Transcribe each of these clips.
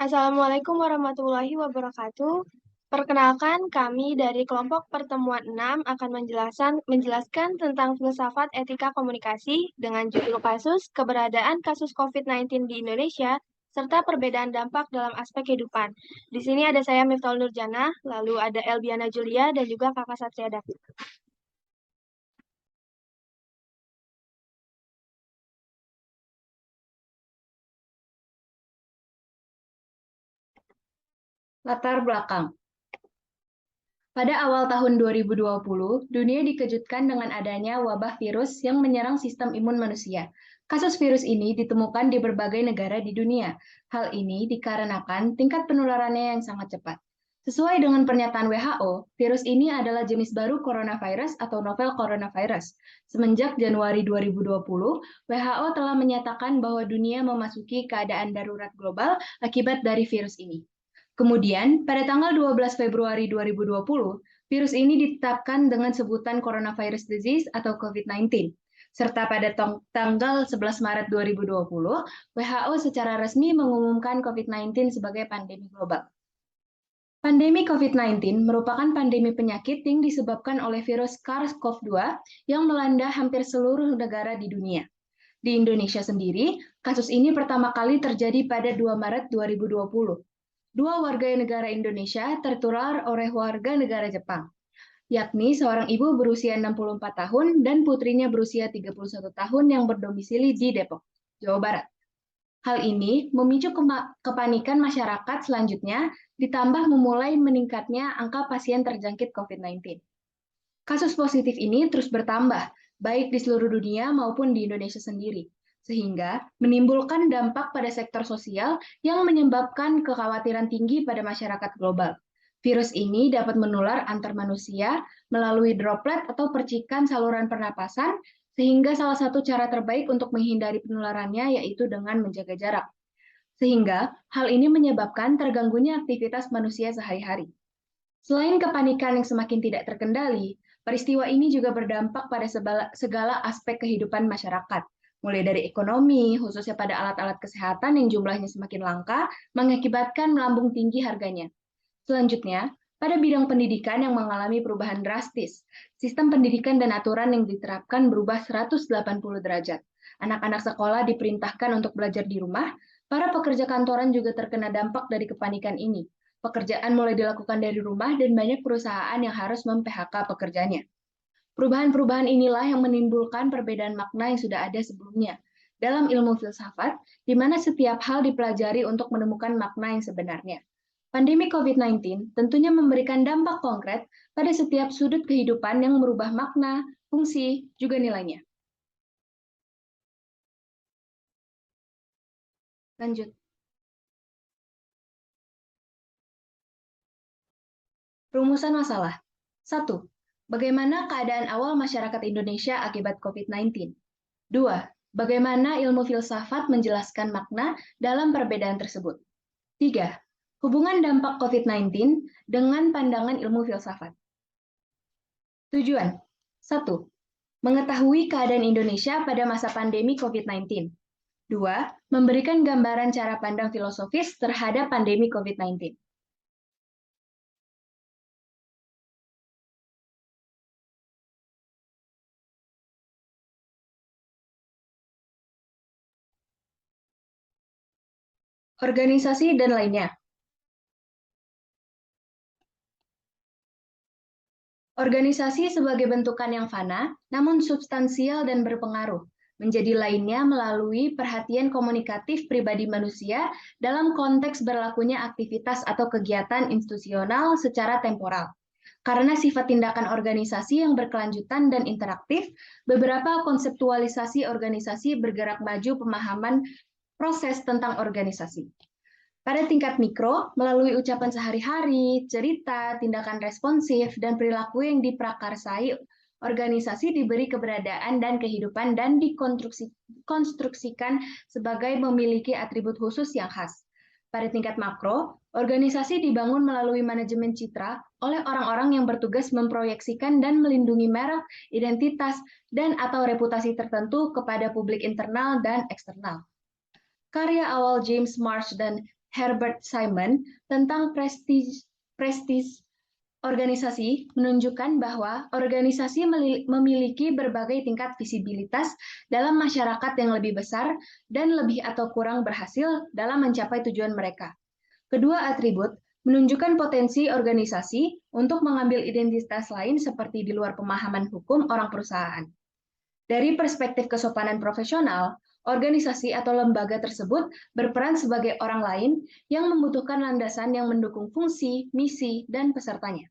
Assalamualaikum warahmatullahi wabarakatuh. Perkenalkan, kami dari kelompok pertemuan 6 akan menjelaskan tentang filsafat etika komunikasi dengan judul kasus keberadaan kasus COVID-19 di Indonesia serta perbedaan dampak dalam aspek kehidupan. Di sini ada saya Miftahul Nurjana, lalu ada Elbiana Julia dan juga Kakak Satria David. Latar belakang. Pada awal tahun 2020, dunia dikejutkan dengan adanya wabah virus yang menyerang sistem imun manusia. Kasus virus ini ditemukan di berbagai negara di dunia. Hal ini dikarenakan tingkat penularannya yang sangat cepat. Sesuai dengan pernyataan WHO, virus ini adalah jenis baru coronavirus atau novel coronavirus. Semenjak Januari 2020, WHO telah menyatakan bahwa dunia memasuki keadaan darurat global akibat dari virus ini. Kemudian, pada tanggal 12 Februari 2020, virus ini ditetapkan dengan sebutan coronavirus disease atau COVID-19. Serta pada tanggal 11 Maret 2020, WHO secara resmi mengumumkan COVID-19 sebagai pandemi global. Pandemi COVID-19 merupakan pandemi penyakit yang disebabkan oleh virus SARS-CoV-2 yang melanda hampir seluruh negara di dunia. Di Indonesia sendiri, kasus ini pertama kali terjadi pada 2 Maret 2020. Dua warga negara Indonesia tertular oleh warga negara Jepang, yakni seorang ibu berusia 64 tahun dan putrinya berusia 31 tahun yang berdomisili di Depok, Jawa Barat. Hal ini memicu kepanikan masyarakat selanjutnya, ditambah memulai meningkatnya angka pasien terjangkit COVID-19. Kasus positif ini terus bertambah, baik di seluruh dunia maupun di Indonesia sendiri, sehingga menimbulkan dampak pada sektor sosial yang menyebabkan kekhawatiran tinggi pada masyarakat global. Virus ini dapat menular antar manusia melalui droplet atau percikan saluran pernapasan, sehingga salah satu cara terbaik untuk menghindari penularannya yaitu dengan menjaga jarak. Sehingga hal ini menyebabkan terganggunya aktivitas manusia sehari-hari. Selain kepanikan yang semakin tidak terkendali, peristiwa ini juga berdampak pada segala aspek kehidupan masyarakat, mulai dari ekonomi, khususnya pada alat-alat kesehatan yang jumlahnya semakin langka, mengakibatkan melambung tinggi harganya. Selanjutnya, pada bidang pendidikan yang mengalami perubahan drastis, sistem pendidikan dan aturan yang diterapkan berubah 180 derajat. Anak-anak sekolah diperintahkan untuk belajar di rumah, para pekerja kantoran juga terkena dampak dari kepanikan ini. Pekerjaan mulai dilakukan dari rumah dan banyak perusahaan yang harus mem-PHK pekerjanya. Perubahan-perubahan inilah yang menimbulkan perbedaan makna yang sudah ada sebelumnya. Dalam ilmu filsafat, di mana setiap hal dipelajari untuk menemukan makna yang sebenarnya. Pandemi COVID-19 tentunya memberikan dampak konkret pada setiap sudut kehidupan yang merubah makna, fungsi, juga nilainya. Lanjut. Rumusan masalah. 1. Bagaimana keadaan awal masyarakat Indonesia akibat COVID-19? 2. Bagaimana ilmu filsafat menjelaskan makna dalam perbedaan tersebut? 3. Hubungan dampak COVID-19 dengan pandangan ilmu filsafat. Tujuan. 1. Mengetahui keadaan Indonesia pada masa pandemi COVID-19. 2. Memberikan gambaran cara pandang filosofis terhadap pandemi COVID-19. Organisasi dan lainnya. Organisasi sebagai bentukan yang fana, namun substansial dan berpengaruh, menjadi lainnya melalui perhatian komunikatif pribadi manusia dalam konteks berlakunya aktivitas atau kegiatan institusional secara temporal. Karena sifat tindakan organisasi yang berkelanjutan dan interaktif, beberapa konseptualisasi organisasi bergerak maju pemahaman proses tentang organisasi. Pada tingkat mikro, melalui ucapan sehari-hari, cerita, tindakan responsif, dan perilaku yang diprakarsai, organisasi diberi keberadaan dan kehidupan dan dikonstruksikan sebagai memiliki atribut khusus yang khas. Pada tingkat makro, organisasi dibangun melalui manajemen citra oleh orang-orang yang bertugas memproyeksikan dan melindungi merek, identitas, dan atau reputasi tertentu kepada publik internal dan eksternal. Karya awal James Marsh dan Herbert Simon tentang prestis organisasi menunjukkan bahwa organisasi memiliki berbagai tingkat visibilitas dalam masyarakat yang lebih besar dan lebih atau kurang berhasil dalam mencapai tujuan mereka. Kedua atribut menunjukkan potensi organisasi untuk mengambil identitas lain seperti di luar pemahaman hukum orang perusahaan. Dari perspektif kesopanan profesional, organisasi atau lembaga tersebut berperan sebagai orang lain yang membutuhkan landasan yang mendukung fungsi, misi, dan pesertanya.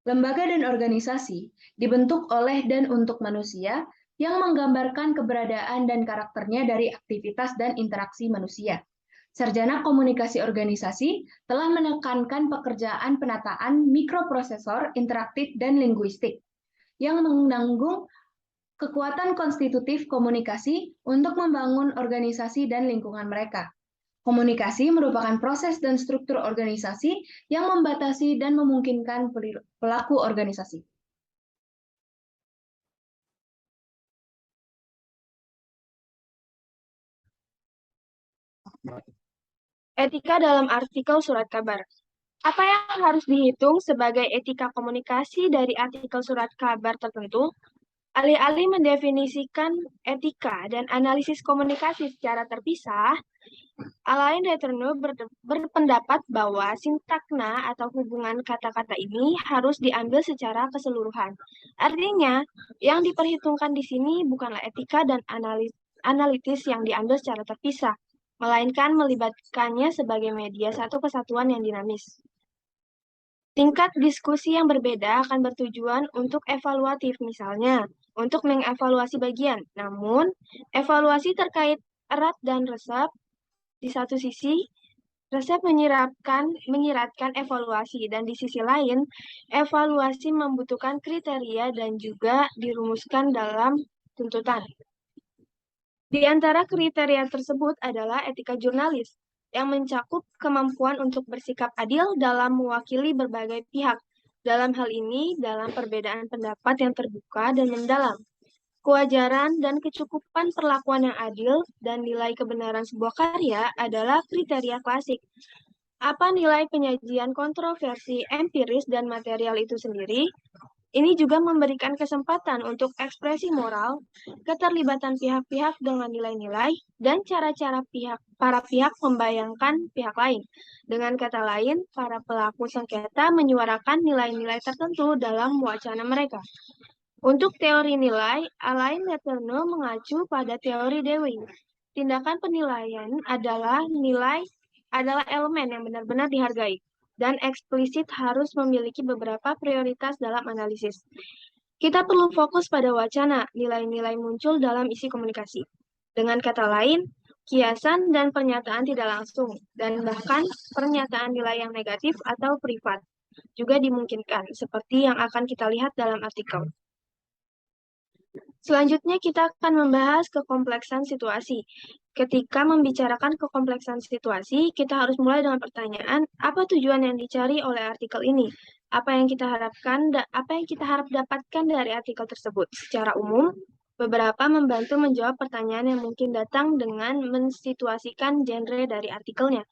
Lembaga dan organisasi dibentuk oleh dan untuk manusia yang menggambarkan keberadaan dan karakternya dari aktivitas dan interaksi manusia. Sarjana komunikasi organisasi telah menekankan pekerjaan penataan mikroprosesor interaktif dan linguistik yang menanggung kekuatan konstitutif komunikasi untuk membangun organisasi dan lingkungan mereka. Komunikasi merupakan proses dan struktur organisasi yang membatasi dan memungkinkan pelaku organisasi. Etika dalam artikel surat kabar. Apa yang harus dihitung sebagai etika komunikasi dari artikel surat kabar tertentu? Alih-alih mendefinisikan etika dan analisis komunikasi secara terpisah, Alain Returno berpendapat bahwa sintakna atau hubungan kata-kata ini harus diambil secara keseluruhan. Artinya, yang diperhitungkan di sini bukanlah etika dan analitis yang diambil secara terpisah, melainkan melibatkannya sebagai media satu kesatuan yang dinamis. Tingkat diskusi yang berbeda akan bertujuan untuk evaluatif, misalnya untuk mengevaluasi bagian. Namun, evaluasi terkait erat dan resep di satu sisi, resep menyiratkan evaluasi, dan di sisi lain, evaluasi membutuhkan kriteria dan juga dirumuskan dalam tuntutan. Di antara kriteria tersebut adalah etika jurnalis, yang mencakup kemampuan untuk bersikap adil dalam mewakili berbagai pihak. Dalam hal ini, dalam perbedaan pendapat yang terbuka dan mendalam. Kewajaran dan kecukupan perlakuan yang adil dan nilai kebenaran sebuah karya adalah kriteria klasik. Apa nilai penyajian kontroversi empiris dan material itu sendiri? Ini juga memberikan kesempatan untuk ekspresi moral, keterlibatan pihak-pihak dengan nilai-nilai, dan cara-cara para pihak membayangkan pihak lain. Dengan kata lain, para pelaku sengketa menyuarakan nilai-nilai tertentu dalam wacana mereka. Untuk teori nilai, Alain Returno mengacu pada teori Dewey. Tindakan penilaian adalah elemen yang benar-benar dihargai dan eksplisit harus memiliki beberapa prioritas dalam analisis. Kita perlu fokus pada wacana, nilai-nilai muncul dalam isi komunikasi. Dengan kata lain, kiasan dan pernyataan tidak langsung, dan bahkan pernyataan nilai yang negatif atau privat juga dimungkinkan, seperti yang akan kita lihat dalam artikel. Selanjutnya kita akan membahas kekompleksan situasi. Ketika membicarakan kekompleksan situasi, kita harus mulai dengan pertanyaan, apa tujuan yang dicari oleh artikel ini? Apa yang kita harap dapatkan dari artikel tersebut? Secara umum, beberapa membantu menjawab pertanyaan yang mungkin datang dengan mensituasikan genre dari artikelnya.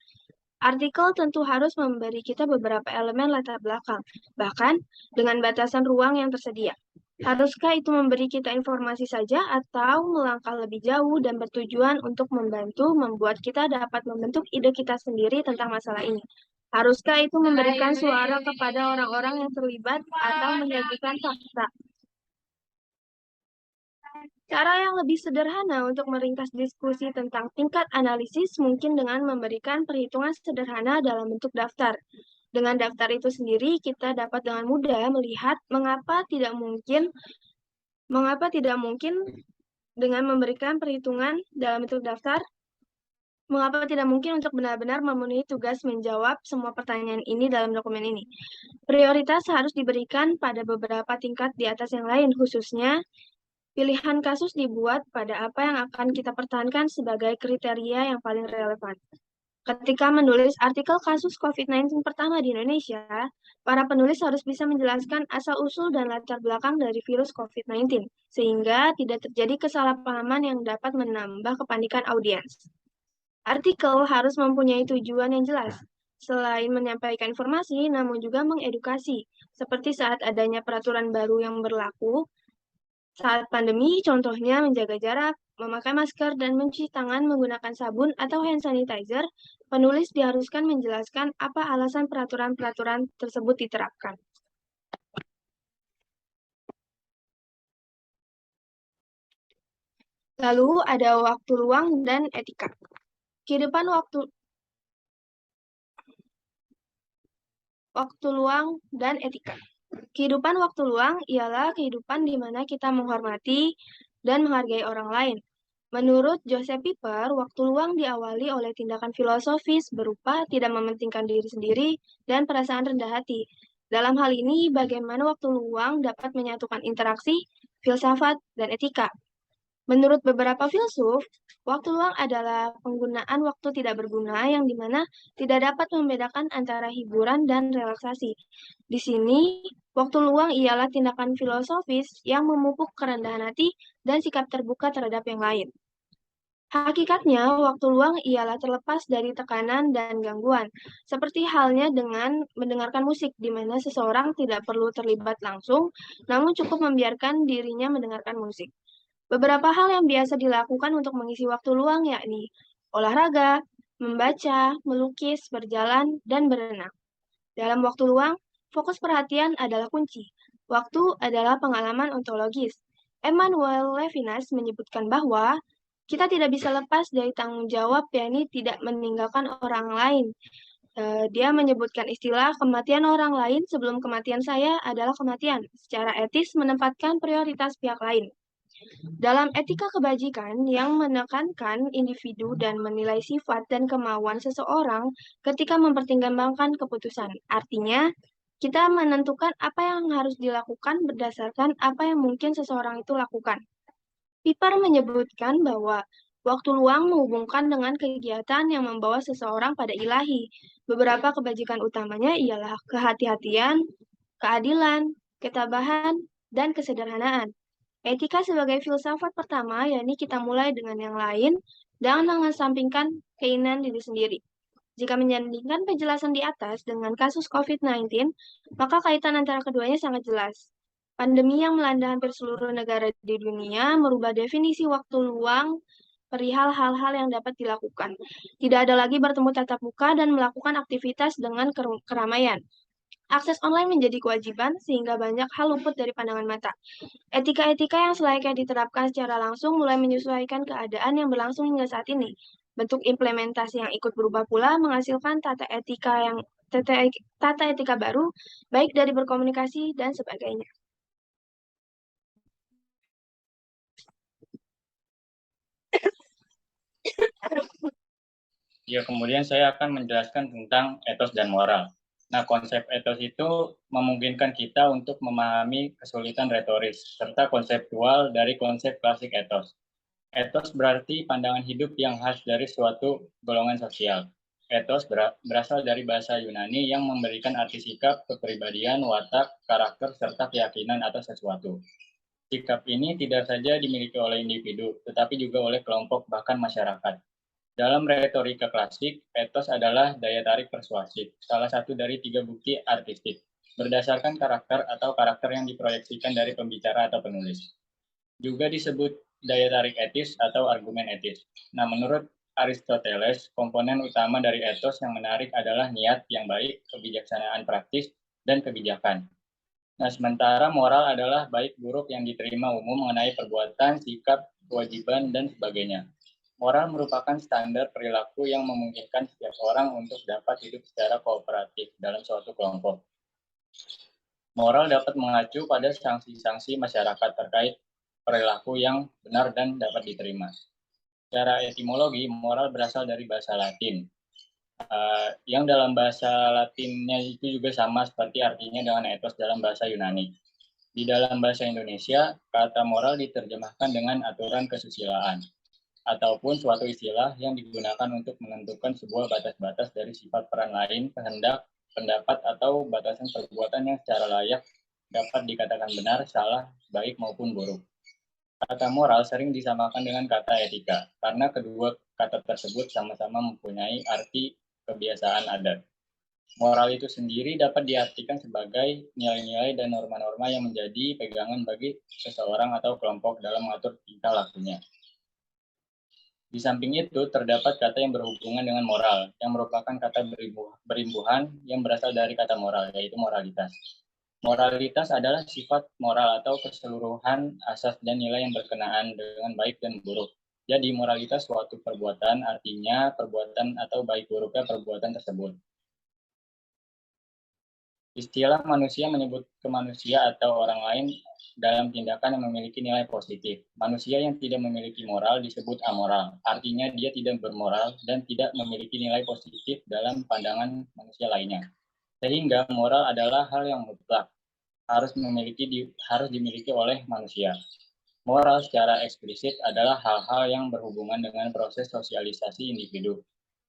Artikel tentu harus memberi kita beberapa elemen latar belakang, bahkan dengan batasan ruang yang tersedia. Haruskah itu memberi kita informasi saja atau melangkah lebih jauh dan bertujuan untuk membantu membuat kita dapat membentuk ide kita sendiri tentang masalah ini? Haruskah itu memberikan suara kepada orang-orang yang terlibat atau menyajikan fakta? Cara yang lebih sederhana untuk meringkas diskusi tentang tingkat analisis mungkin dengan memberikan perhitungan sederhana dalam bentuk daftar. Dengan daftar itu sendiri, kita dapat dengan mudah melihat mengapa tidak mungkin dengan memberikan perhitungan dalam bentuk daftar, mengapa tidak mungkin untuk benar-benar memenuhi tugas menjawab semua pertanyaan ini dalam dokumen ini. Prioritas harus diberikan pada beberapa tingkat di atas yang lain, khususnya pilihan kasus dibuat pada apa yang akan kita pertahankan sebagai kriteria yang paling relevan. Ketika menulis artikel kasus COVID-19 pertama di Indonesia, para penulis harus bisa menjelaskan asal-usul dan latar belakang dari virus COVID-19, sehingga tidak terjadi kesalahpahaman yang dapat menambah kepanikan audiens. Artikel harus mempunyai tujuan yang jelas. Selain menyampaikan informasi, namun juga mengedukasi. Seperti saat adanya peraturan baru yang berlaku, saat pandemi, contohnya menjaga jarak, memakai masker, dan mencuci tangan menggunakan sabun atau hand sanitizer, penulis diharuskan menjelaskan apa alasan peraturan-peraturan tersebut diterapkan. Lalu ada waktu luang dan etika. Kehidupan waktu luang dan etika. Kehidupan waktu luang ialah kehidupan di mana kita menghormati dan menghargai orang lain. Menurut Joseph Pieper, waktu luang diawali oleh tindakan filosofis berupa tidak mementingkan diri sendiri dan perasaan rendah hati. Dalam hal ini, bagaimana waktu luang dapat menyatukan interaksi, filsafat, dan etika. Menurut beberapa filsuf, waktu luang adalah penggunaan waktu tidak berguna yang dimana tidak dapat membedakan antara hiburan dan relaksasi. Di sini, waktu luang ialah tindakan filosofis yang memupuk kerendahan hati dan sikap terbuka terhadap yang lain. Hakikatnya, waktu luang ialah terlepas dari tekanan dan gangguan, seperti halnya dengan mendengarkan musik, di mana seseorang tidak perlu terlibat langsung, namun cukup membiarkan dirinya mendengarkan musik. Beberapa hal yang biasa dilakukan untuk mengisi waktu luang yakni olahraga, membaca, melukis, berjalan, dan berenang. Dalam waktu luang, fokus perhatian adalah kunci. Waktu adalah pengalaman ontologis. Emmanuel Levinas menyebutkan bahwa kita tidak bisa lepas dari tanggung jawab, yakni tidak meninggalkan orang lain. Dia menyebutkan istilah kematian orang lain sebelum kematian saya adalah kematian. Secara etis menempatkan prioritas pihak lain. Dalam etika kebajikan yang menekankan individu dan menilai sifat dan kemauan seseorang ketika mempertimbangkan keputusan. Artinya, kita menentukan apa yang harus dilakukan berdasarkan apa yang mungkin seseorang itu lakukan. Piper menyebutkan bahwa waktu luang menghubungkan dengan kegiatan yang membawa seseorang pada ilahi. Beberapa kebajikan utamanya ialah kehati-hatian, keadilan, ketabahan, dan kesederhanaan. Etika sebagai filsafat pertama, yakni kita mulai dengan yang lain dan mengesampingkan keinginan diri sendiri. Jika menyandingkan penjelasan di atas dengan kasus COVID-19, maka kaitan antara keduanya sangat jelas. Pandemi yang melanda hampir seluruh negara di dunia merubah definisi waktu luang perihal hal-hal yang dapat dilakukan. Tidak ada lagi bertemu tatap muka dan melakukan aktivitas dengan keramaian. Akses online menjadi kewajiban sehingga banyak hal luput dari pandangan mata. Etika-etika yang selayaknya diterapkan secara langsung mulai menyesuaikan keadaan yang berlangsung hingga saat ini. Bentuk implementasi yang ikut berubah pula menghasilkan tata etika baru, baik dari berkomunikasi dan sebagainya. Ya, kemudian saya akan menjelaskan tentang etos dan moral. Nah, konsep etos itu memungkinkan kita untuk memahami kesulitan retoris, serta konseptual dari konsep klasik etos. Etos berarti pandangan hidup yang khas dari suatu golongan sosial. Etos berasal dari bahasa Yunani yang memberikan arti sikap, kepribadian, watak, karakter, serta keyakinan atas sesuatu. Sikap ini tidak saja dimiliki oleh individu, tetapi juga oleh kelompok bahkan masyarakat. Dalam retorika klasik, etos adalah daya tarik persuasif, salah satu dari 3 bukti artistik, berdasarkan karakter atau karakter yang diproyeksikan dari pembicara atau penulis. Juga disebut daya tarik etis atau argumen etis. Nah, menurut Aristoteles, komponen utama dari etos yang menarik adalah niat yang baik, kebijaksanaan praktis, dan kebijakan. Nah, sementara moral adalah baik buruk yang diterima umum mengenai perbuatan, sikap, kewajiban, dan sebagainya. Moral merupakan standar perilaku yang memungkinkan setiap orang untuk dapat hidup secara kooperatif dalam suatu kelompok. Moral dapat mengacu pada sanksi-sanksi masyarakat terkait perilaku yang benar dan dapat diterima. Secara etimologi, moral berasal dari bahasa Latin, yang dalam bahasa Latinnya itu juga sama seperti artinya dengan etos dalam bahasa Yunani. Di dalam bahasa Indonesia, kata moral diterjemahkan dengan aturan kesusilaan, ataupun suatu istilah yang digunakan untuk menentukan sebuah batas-batas dari sifat peran lain, kehendak, pendapat, atau batasan perbuatan yang secara layak dapat dikatakan benar, salah, baik maupun buruk. Kata moral sering disamakan dengan kata etika, karena kedua kata tersebut sama-sama mempunyai arti kebiasaan adat. Moral itu sendiri dapat diartikan sebagai nilai-nilai dan norma-norma yang menjadi pegangan bagi seseorang atau kelompok dalam mengatur tingkah lakunya. Di samping itu, terdapat kata yang berhubungan dengan moral, yang merupakan kata berimbuhan yang berasal dari kata moral, yaitu moralitas. Moralitas adalah sifat moral atau keseluruhan asas dan nilai yang berkenaan dengan baik dan buruk. Jadi, moralitas suatu perbuatan artinya perbuatan atau baik buruknya perbuatan tersebut. Istilah manusia menyebut ke manusia atau orang lain dalam tindakan yang memiliki nilai positif. Manusia yang tidak memiliki moral disebut amoral. Artinya dia tidak bermoral dan tidak memiliki nilai positif dalam pandangan manusia lainnya. Sehingga moral adalah hal yang mutlak, harus dimiliki oleh manusia. Moral secara eksplisit adalah hal-hal yang berhubungan dengan proses sosialisasi individu.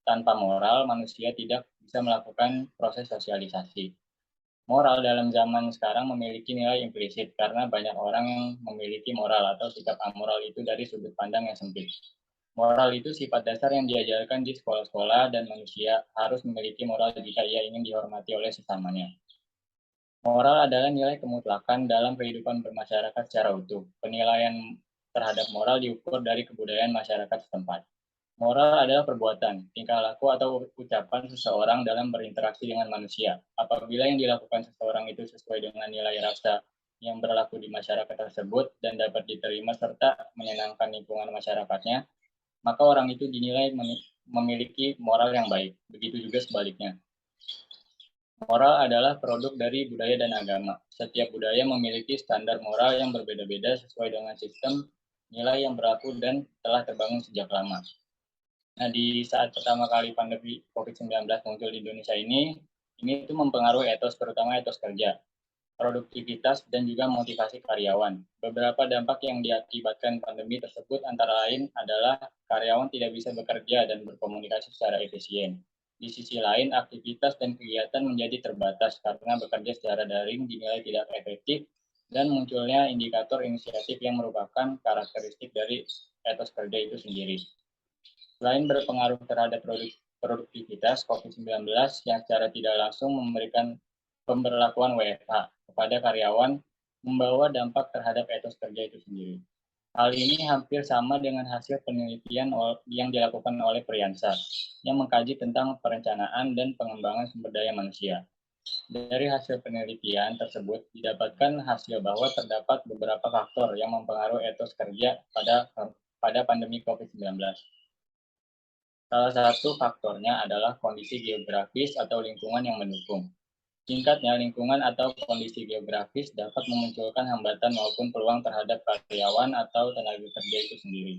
Tanpa moral, manusia tidak bisa melakukan proses sosialisasi. Moral dalam zaman sekarang memiliki nilai implisit karena banyak orang yang memiliki moral atau sikap amoral itu dari sudut pandang yang sempit. Moral itu sifat dasar yang diajarkan di sekolah-sekolah dan manusia harus memiliki moral jika ia ingin dihormati oleh sesamanya. Moral adalah nilai kemutlakan dalam kehidupan bermasyarakat secara utuh. Penilaian terhadap moral diukur dari kebudayaan masyarakat setempat. Moral adalah perbuatan, tingkah laku atau ucapan seseorang dalam berinteraksi dengan manusia. Apabila yang dilakukan seseorang itu sesuai dengan nilai rasa yang berlaku di masyarakat tersebut dan dapat diterima serta menyenangkan lingkungan masyarakatnya, maka orang itu dinilai memiliki moral yang baik. Begitu juga sebaliknya. Moral adalah produk dari budaya dan agama. Setiap budaya memiliki standar moral yang berbeda-beda sesuai dengan sistem nilai yang berlaku dan telah terbangun sejak lama. Nah, di saat pertama kali pandemi COVID-19 muncul di Indonesia ini itu mempengaruhi etos, terutama etos kerja, produktivitas, dan juga motivasi karyawan. Beberapa dampak yang diakibatkan pandemi tersebut antara lain adalah karyawan tidak bisa bekerja dan berkomunikasi secara efisien. Di sisi lain, aktivitas dan kegiatan menjadi terbatas karena bekerja secara daring dinilai tidak efektif dan munculnya indikator inisiatif yang merupakan karakteristik dari etos kerja itu sendiri. Selain berpengaruh terhadap produktivitas, COVID-19 yang secara tidak langsung memberikan pemberlakuan WFH kepada karyawan membawa dampak terhadap etos kerja itu sendiri. Hal ini hampir sama dengan hasil penelitian yang dilakukan oleh Priyansa yang mengkaji tentang perencanaan dan pengembangan sumber daya manusia. Dari hasil penelitian tersebut didapatkan hasil bahwa terdapat beberapa faktor yang mempengaruhi etos kerja pada pandemi COVID-19. Salah satu faktornya adalah kondisi geografis atau lingkungan yang mendukung. Singkatnya, lingkungan atau kondisi geografis dapat memunculkan hambatan maupun peluang terhadap karyawan atau tenaga kerja itu sendiri.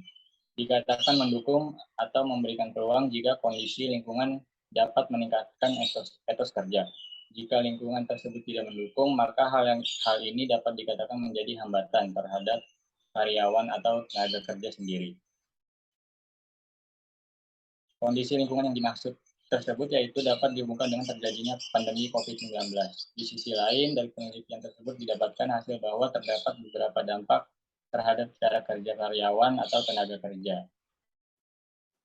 Dikatakan mendukung atau memberikan peluang jika kondisi lingkungan dapat meningkatkan etos kerja. Jika lingkungan tersebut tidak mendukung, maka hal ini dapat dikatakan menjadi hambatan terhadap karyawan atau tenaga kerja sendiri. Kondisi lingkungan yang dimaksud tersebut yaitu dapat dihubungkan dengan terjadinya pandemi COVID-19. Di sisi lain, dari penelitian tersebut didapatkan hasil bahwa terdapat beberapa dampak terhadap cara kerja karyawan atau tenaga kerja.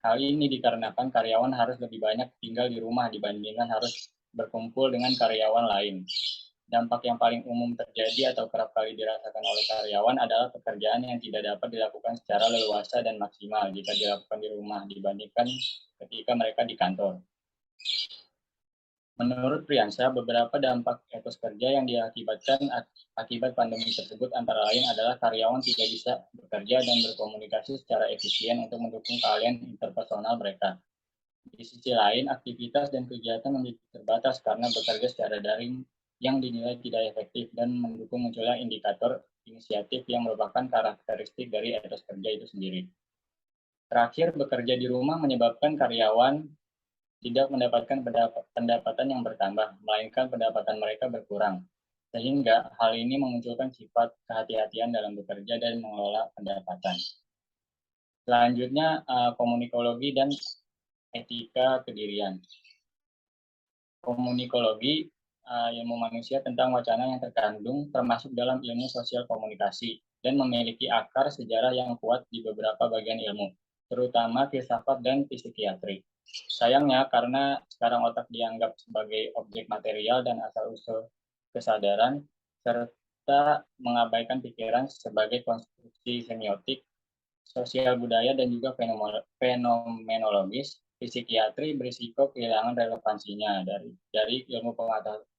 Hal ini dikarenakan karyawan harus lebih banyak tinggal di rumah dibandingkan harus berkumpul dengan karyawan lain. Dampak yang paling umum terjadi atau kerap kali dirasakan oleh karyawan adalah pekerjaan yang tidak dapat dilakukan secara leluasa dan maksimal jika dilakukan di rumah dibandingkan ketika mereka di kantor. Menurut Priyansa, beberapa dampak etos kerja yang diakibatkan akibat pandemi tersebut antara lain adalah karyawan tidak bisa bekerja dan berkomunikasi secara efisien untuk mendukung keahlian interpersonal mereka. Di sisi lain, aktivitas dan kegiatan menjadi terbatas karena bekerja secara daring yang dinilai tidak efektif dan mendukung munculnya indikator inisiatif yang merupakan karakteristik dari etos kerja itu sendiri. Terakhir, bekerja di rumah menyebabkan karyawan tidak mendapatkan pendapatan yang bertambah, melainkan pendapatan mereka berkurang. Sehingga hal ini memunculkan sifat kehati-hatian dalam bekerja dan mengelola pendapatan. Selanjutnya, komunikologi dan etika kedirian. Komunikologi ilmu manusia tentang wacana yang terkandung termasuk dalam ilmu sosial komunikasi. dan memiliki akar sejarah yang kuat di beberapa bagian ilmu, terutama filsafat dan psikiatri. Sayangnya, karena sekarang otak dianggap sebagai objek material dan asal-usul kesadaran, serta mengabaikan pikiran sebagai konstruksi semiotik, sosial budaya, dan juga fenomenologis, psikiatri berisiko kehilangan relevansinya dari ilmu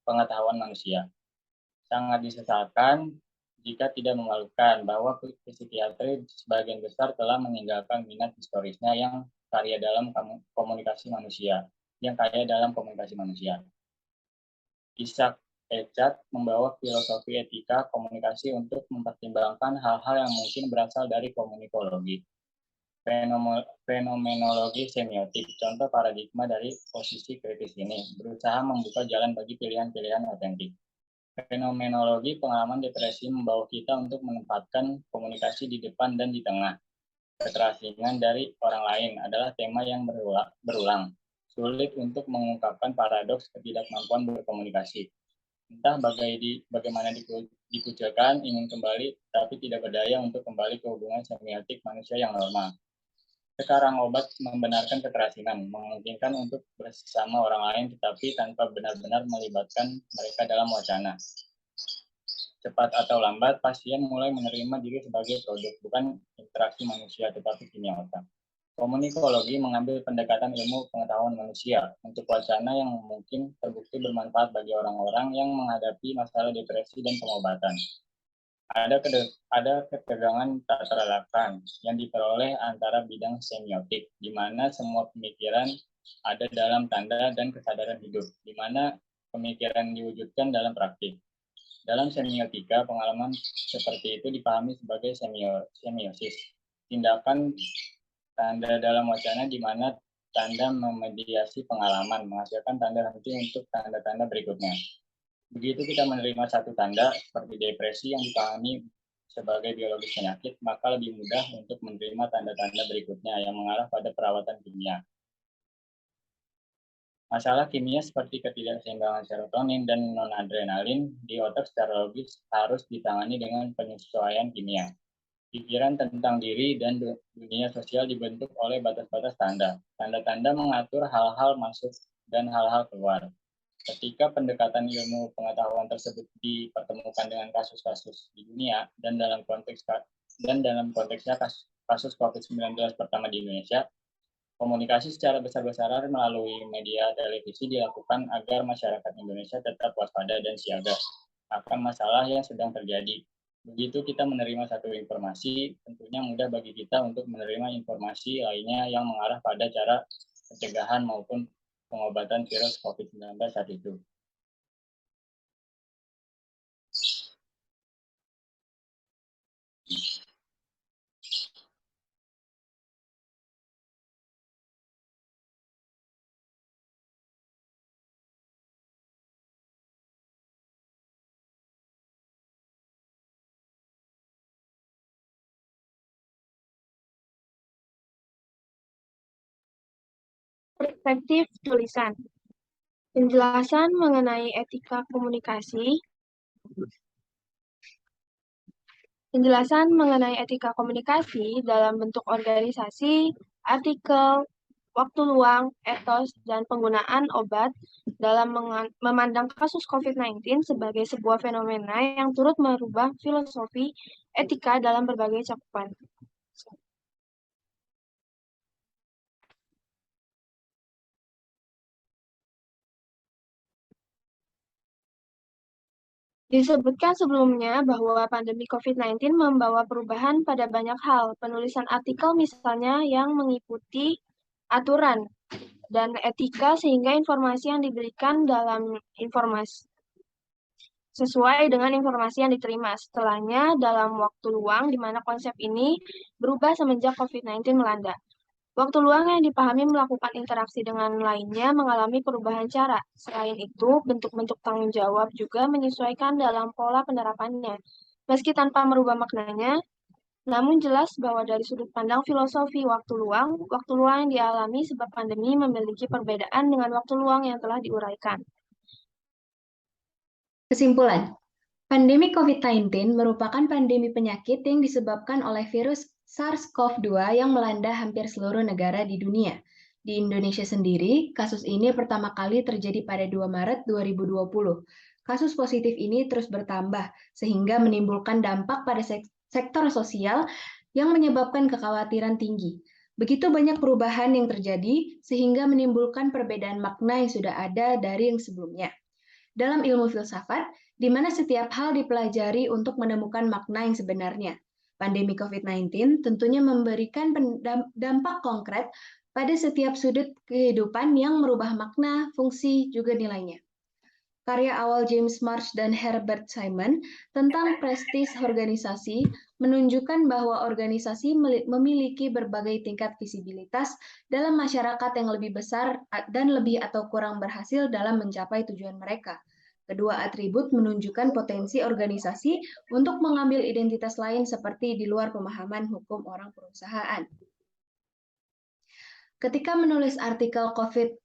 pengetahuan manusia. Sangat disesalkan jika tidak memalukan bahwa psikiatri sebagian besar telah meninggalkan minat historisnya yang kaya dalam komunikasi manusia. Isaac Echat membawa filosofi etika komunikasi untuk mempertimbangkan hal-hal yang mungkin berasal dari komunikologi. Fenomenologi semiotik, contoh paradigma dari posisi kritis ini, berusaha membuka jalan bagi pilihan-pilihan otentik. Fenomenologi pengalaman depresi membawa kita untuk menempatkan komunikasi di depan dan di tengah. Keterasingan dari orang lain adalah tema yang berulang. Sulit untuk mengungkapkan paradoks ketidakmampuan berkomunikasi. Entah bagaimana dikucilkan, ingin kembali, tapi tidak berdaya untuk kembali ke hubungan semiotik manusia yang normal. Sekarang obat membenarkan keterasingan, memungkinkan untuk bersama orang lain tetapi tanpa benar-benar melibatkan mereka dalam wacana. Cepat atau lambat, pasien mulai menerima diri sebagai produk, bukan interaksi manusia tetapi kimia otak. Komunikologi mengambil pendekatan ilmu pengetahuan manusia untuk wacana yang mungkin terbukti bermanfaat bagi orang-orang yang menghadapi masalah depresi dan pengobatan. Ada ketegangan tak terelakkan yang diperoleh antara bidang semiotik, di mana semua pemikiran ada dalam tanda dan kesadaran hidup, di mana pemikiran diwujudkan dalam praktik. Dalam semiotika, pengalaman seperti itu dipahami sebagai semiosis, tindakan tanda dalam wacana di mana tanda memediasi pengalaman, menghasilkan tanda henti untuk tanda-tanda berikutnya. Begitu kita menerima satu tanda seperti depresi yang dipahami sebagai biologis penyakit, maka lebih mudah untuk menerima tanda-tanda berikutnya yang mengarah pada perawatan kimia. Masalah kimia seperti ketidakseimbangan serotonin dan non-adrenalin di otak secara logis harus ditangani dengan penyesuaian kimia. Pikiran tentang diri dan dunia sosial dibentuk oleh batas-batas tanda. Tanda-tanda mengatur hal-hal masuk dan hal-hal keluar. Ketika pendekatan ilmu pengetahuan tersebut dipertemukan dengan kasus-kasus di dunia dan dalam konteksnya kasus COVID-19 pertama di Indonesia, komunikasi secara besar-besaran melalui media televisi dilakukan agar masyarakat Indonesia tetap waspada dan siaga akan masalah yang sedang terjadi. Begitu kita menerima satu informasi, tentunya mudah bagi kita untuk menerima informasi lainnya yang mengarah pada cara pencegahan maupun pengobatan virus COVID-19 saat itu. Perspektif tulisan. Penjelasan mengenai etika komunikasi. Penjelasan mengenai etika komunikasi dalam bentuk organisasi, artikel, waktu luang, etos, dan penggunaan obat dalam memandang kasus COVID-19 sebagai sebuah fenomena yang turut merubah filosofi etika dalam berbagai cakupan. Disebutkan sebelumnya bahwa pandemi COVID-19 membawa perubahan pada banyak hal. Penulisan artikel misalnya yang mengikuti aturan dan etika sehingga informasi yang diberikan dalam informasi sesuai dengan informasi yang diterima. Setelahnya dalam waktu luang di mana konsep ini berubah semenjak COVID-19 melanda. Waktu luang yang dipahami melakukan interaksi dengan lainnya mengalami perubahan cara. Selain itu, bentuk-bentuk tanggung jawab juga menyesuaikan dalam pola penerapannya. Meski tanpa merubah maknanya, namun jelas bahwa dari sudut pandang filosofi waktu luang yang dialami sebab pandemi memiliki perbedaan dengan waktu luang yang telah diuraikan. Kesimpulan, Pandemi COVID-19 merupakan pandemi penyakit yang disebabkan oleh virus SARS-CoV-2 yang melanda hampir seluruh negara di dunia. Di Indonesia sendiri, kasus ini pertama kali terjadi pada 2 Maret 2020. Kasus positif ini terus bertambah, sehingga menimbulkan dampak pada sektor sosial yang menyebabkan kekhawatiran tinggi. Begitu banyak perubahan yang terjadi, sehingga menimbulkan perbedaan makna yang sudah ada dari yang sebelumnya. Dalam ilmu filsafat, di mana setiap hal dipelajari untuk menemukan makna yang sebenarnya. Pandemi COVID-19 tentunya memberikan dampak konkret pada setiap sudut kehidupan yang merubah makna, fungsi, juga nilainya. Karya awal James March dan Herbert Simon tentang prestis organisasi menunjukkan bahwa organisasi memiliki berbagai tingkat visibilitas dalam masyarakat yang lebih besar dan lebih atau kurang berhasil dalam mencapai tujuan mereka. Kedua atribut menunjukkan potensi organisasi untuk mengambil identitas lain seperti di luar pemahaman hukum orang perusahaan. Ketika menulis artikel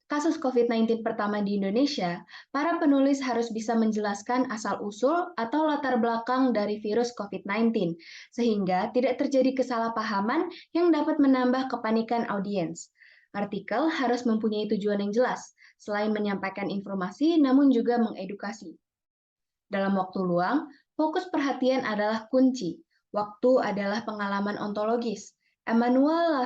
kasus COVID-19 pertama di Indonesia, para penulis harus bisa menjelaskan asal-usul atau latar belakang dari virus COVID-19, sehingga tidak terjadi kesalahpahaman yang dapat menambah kepanikan audiens. Artikel harus mempunyai tujuan yang jelas, selain menyampaikan informasi, namun juga mengedukasi. Dalam waktu luang, fokus perhatian adalah kunci. Waktu adalah pengalaman ontologis. Emmanuel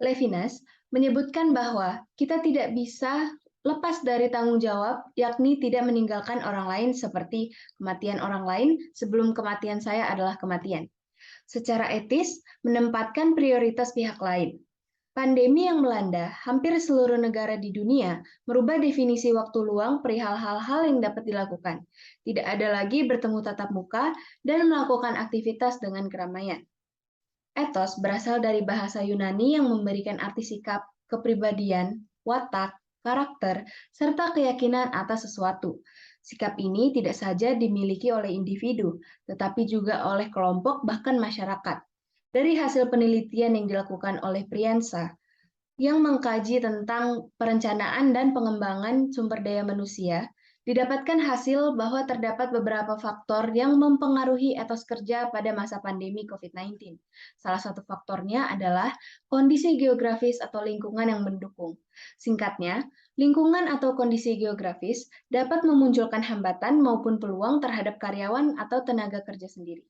Levinas menyebutkan bahwa kita tidak bisa lepas dari tanggung jawab, yakni tidak meninggalkan orang lain seperti kematian orang lain sebelum kematian saya adalah kematian. Secara etis, menempatkan prioritas pihak lain. Pandemi yang melanda hampir seluruh negara di dunia merubah definisi waktu luang perihal hal-hal yang dapat dilakukan. Tidak ada lagi bertemu tatap muka dan melakukan aktivitas dengan keramaian. Etos berasal dari bahasa Yunani yang memberikan arti sikap, kepribadian, watak, karakter, serta keyakinan atas sesuatu. Sikap ini tidak saja dimiliki oleh individu, tetapi juga oleh kelompok bahkan masyarakat. Dari hasil penelitian yang dilakukan oleh Priyansa, yang mengkaji tentang perencanaan dan pengembangan sumber daya manusia, didapatkan hasil bahwa terdapat beberapa faktor yang mempengaruhi etos kerja pada masa pandemi COVID-19. Salah satu faktornya adalah kondisi geografis atau lingkungan yang mendukung. Singkatnya, lingkungan atau kondisi geografis dapat memunculkan hambatan maupun peluang terhadap karyawan atau tenaga kerja sendiri.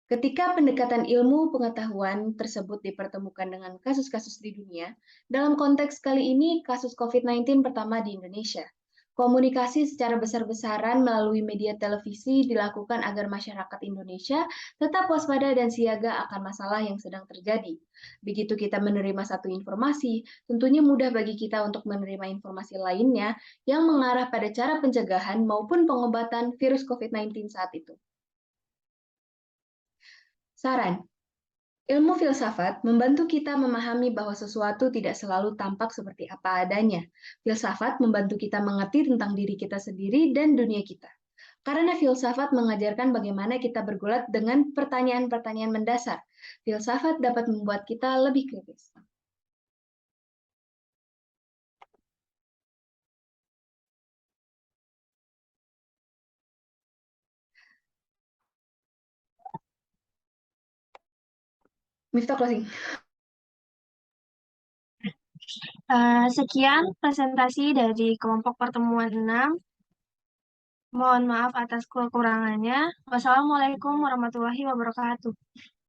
Ketika pendekatan ilmu pengetahuan tersebut dipertemukan dengan kasus-kasus di dunia, dalam konteks kali ini kasus COVID-19 pertama di Indonesia. Komunikasi secara besar-besaran melalui media televisi dilakukan agar masyarakat Indonesia tetap waspada dan siaga akan masalah yang sedang terjadi. Begitu kita menerima satu informasi, tentunya mudah bagi kita untuk menerima informasi lainnya yang mengarah pada cara pencegahan maupun pengobatan virus COVID-19 saat itu. Saran, ilmu filsafat membantu kita memahami bahwa sesuatu tidak selalu tampak seperti apa adanya. Filsafat membantu kita mengerti tentang diri kita sendiri dan dunia kita. Karena filsafat mengajarkan bagaimana kita bergulat dengan pertanyaan-pertanyaan mendasar. Filsafat dapat membuat kita lebih kritis. Miftah closing. Sekian presentasi dari kelompok pertemuan 6. Mohon maaf atas kekurangannya. Wassalamualaikum warahmatullahi wabarakatuh.